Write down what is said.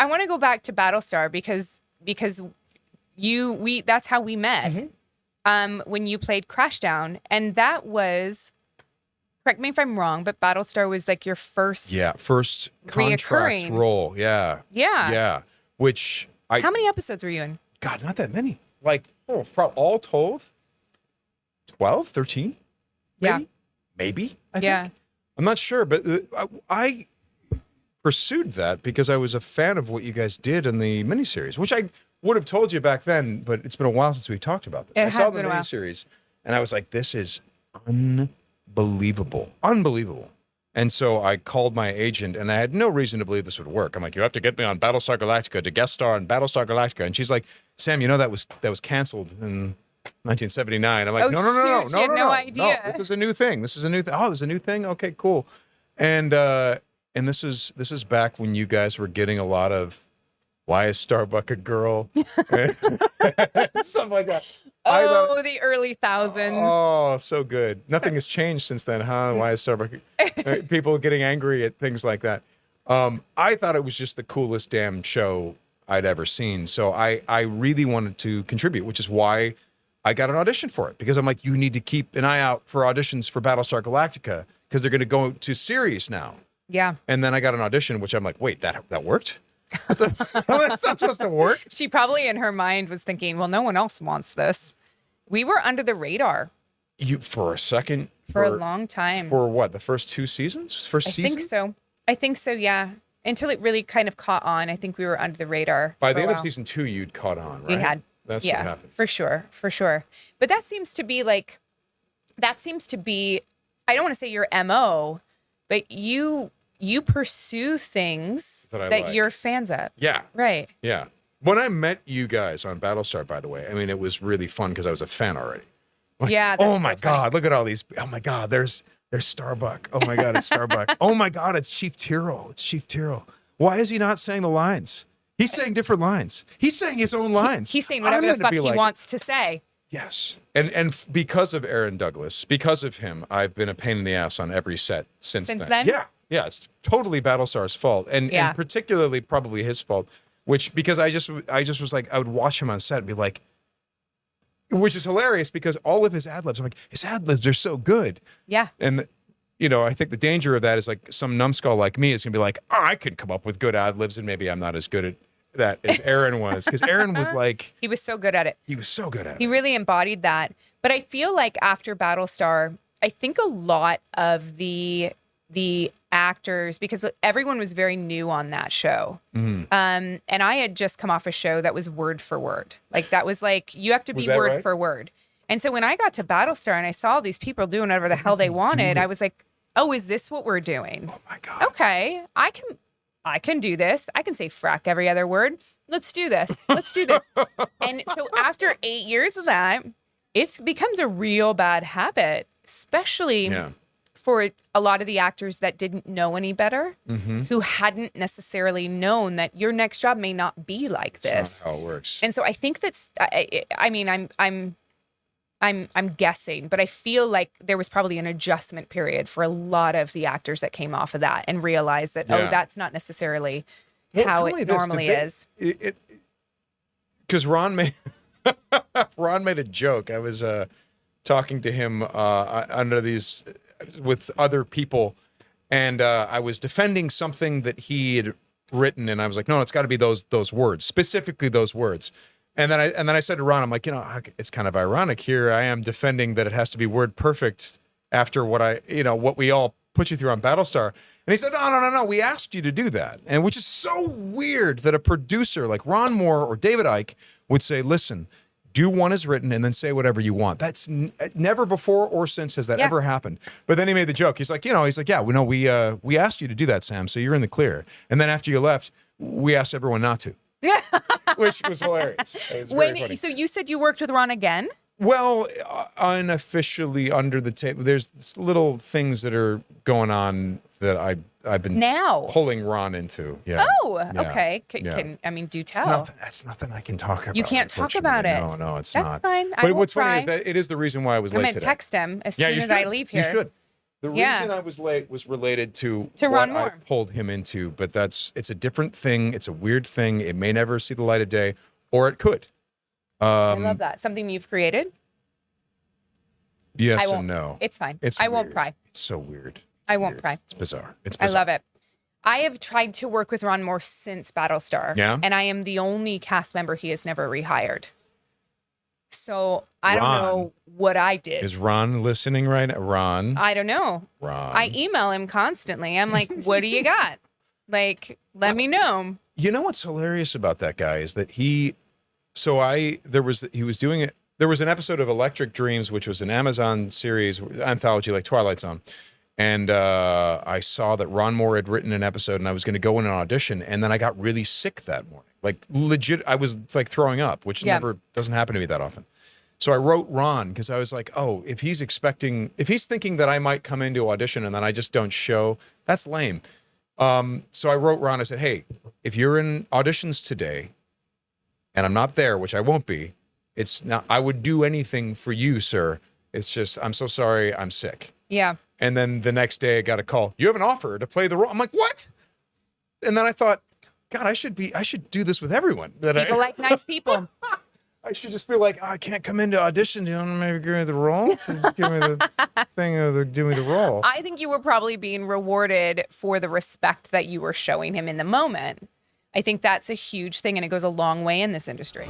I want to go back to Battlestar because that's how we met. When you played Crashdown, and that was, correct me if I'm wrong, but Battlestar was like your first first contract role. Yeah. Which how many episodes were you in? God, not that many. Like all told 12, 13 maybe I think. I'm not sure, but I pursued that because I was a fan of what you guys did in the miniseries, which I would have told you back then, but it's been a while since we talked about this. I saw the miniseries and I was like, this is unbelievable. And so I called my agent and I had no reason to believe this would work. I'm like, you have to get me on Battlestar Galactica to guest star on Battlestar Galactica. And she's like, Sam, you know that was canceled in 1979. I'm like, no, no idea. No, this is a new thing. Oh, there's a new thing. Okay, cool. And this is back when you guys were getting a lot of why is Starbuck a girl? Stuff like that. The early thousands. Oh, so good. Nothing has changed since then, huh? Why is Starbuck? People getting angry at things like that. I thought it was just the coolest damn show I'd ever seen. So I really wanted to contribute, which is why I got an audition for it. Because I'm like, you need to keep an eye out for auditions for Battlestar Galactica because they're going to go to series now. Yeah. And then I got an audition, which I'm like, wait, that worked? That's not supposed to work. She probably in her mind was thinking, well, no one else wants this. We were under the radar. For a second? For a long time. For what, the first 2 seasons? First season? I think so, yeah. Until it really kind of caught on. I think we were under the radar. By the end of season 2, you'd caught on, right? We had. That's what happened. For sure. But that seems to be, I don't want to say your MO, but you pursue things that you're fans of. Yeah. Right. Yeah. When I met you guys on Battlestar, by the way, I mean, it was really fun because I was a fan already. Like, yeah. Oh my God, look at all these. Oh my God, there's Starbuck. Oh my God, it's Starbuck. Oh my God, it's Chief Tyrrell. Why is he not saying the lines? He's saying different lines. He's saying his own lines. He's saying whatever the fuck he wants to say. Yes. And because of Aaron Douglas, because of him, I've been a pain in the ass on every set since then. Yeah. Yeah, it's totally Battlestar's fault, and particularly probably his fault. Because I just was like, I would watch him on set and be like, which is hilarious because all of his ad libs, I'm like, his ad libs are so good. Yeah. And I think the danger of that is like some numbskull like me is gonna be like, oh, I could come up with good ad libs, and maybe I'm not as good at that as Aaron was, because Aaron was like, he was so good at it. He really embodied that. But I feel like after Battlestar, I think a lot of the actors, because everyone was very new on that show. And I had just come off a show that was word for word. Like that was like, you have to be word for word. And so when I got to Battlestar and I saw these people doing whatever the hell they wanted, I was like, oh, is this what we're doing? Oh my God. Okay, I can do this. I can say frack every other word. Let's do this. And so after 8 years of that, it becomes a real bad habit, especially for a lot of the actors that didn't know any better, who hadn't necessarily known that your next job may not be like this. That's not how it works. And so I think that's, I mean, I'm guessing, but I feel like there was probably an adjustment period for a lot of the actors that came off of that and realized that, oh, that's not necessarily how it normally is. Because Ron made a joke. I was talking to him with other people, and I was defending something that he had written, and I was like, no, it's got to be those words, specifically those words. And then I said to Ron, I'm like, it's kind of ironic here. I am defending that it has to be word perfect after what we all put you through on Battlestar. And he said, no, we asked you to do that. And which is so weird that a producer like Ron Moore or David Eick would say, listen, do one as written and then say whatever you want. That's never before or since has that ever happened. But then he made the joke. He's like, we asked you to do that, Sam, so you're in the clear. And then after you left, we asked everyone not to. Yeah. Which was hilarious. It was very funny. So you said you worked with Ron again? Well, unofficially under the table. There's little things that are going on that I've been pulling Ron into. Yeah. Oh, okay. Do tell. That's nothing I can talk about. You can't talk about it. No, it's not. That's fine. But what's funny is that it is the reason why I was late today. I'm going to text him as soon as I leave here. You should. The Yeah. reason I was late was related to To what Ron Moore. I've pulled him into, but it's a different thing. It's a weird thing. It may never see the light of day, or it could. I love that. Something you've created? Yes I won't. and no. It's fine. It's I won't weird. pry. It's so weird. I won't pry. It's bizarre. It's I bizarre. love it. I have tried to work with Ron Moore since Battlestar. Yeah? And I am the only cast member he has never rehired. So I don't Ron. know what I did. Is Ron listening right now? Ron. I don't know. Ron. I email him constantly. I'm like, what do you got? Like, let me know. You know what's hilarious about that guy is that he was doing it. There was an episode of Electric Dreams, which was an Amazon series anthology like Twilight Zone. And I saw that Ron Moore had written an episode and I was going to go in an audition. And then I got really sick that morning. Like legit, I was like throwing up, which never doesn't happen to me that often. So I wrote Ron because I was like, oh, if he's thinking that I might come into audition and then I just don't show, that's lame. So I wrote Ron. I said, hey, if you're in auditions today and I'm not there, which I won't be, it's not, I would do anything for you, sir. It's just, I'm so sorry. I'm sick. Yeah. And then the next day I got a call. You have an offer to play the role. I'm like, what? And then I thought, God, I should do this with everyone. People like nice people. I should just be like, oh, I can't come into audition. Do you want to maybe give me the role? Give me the thing or do me the role. I think you were probably being rewarded for the respect that you were showing him in the moment. I think that's a huge thing, and it goes a long way in this industry.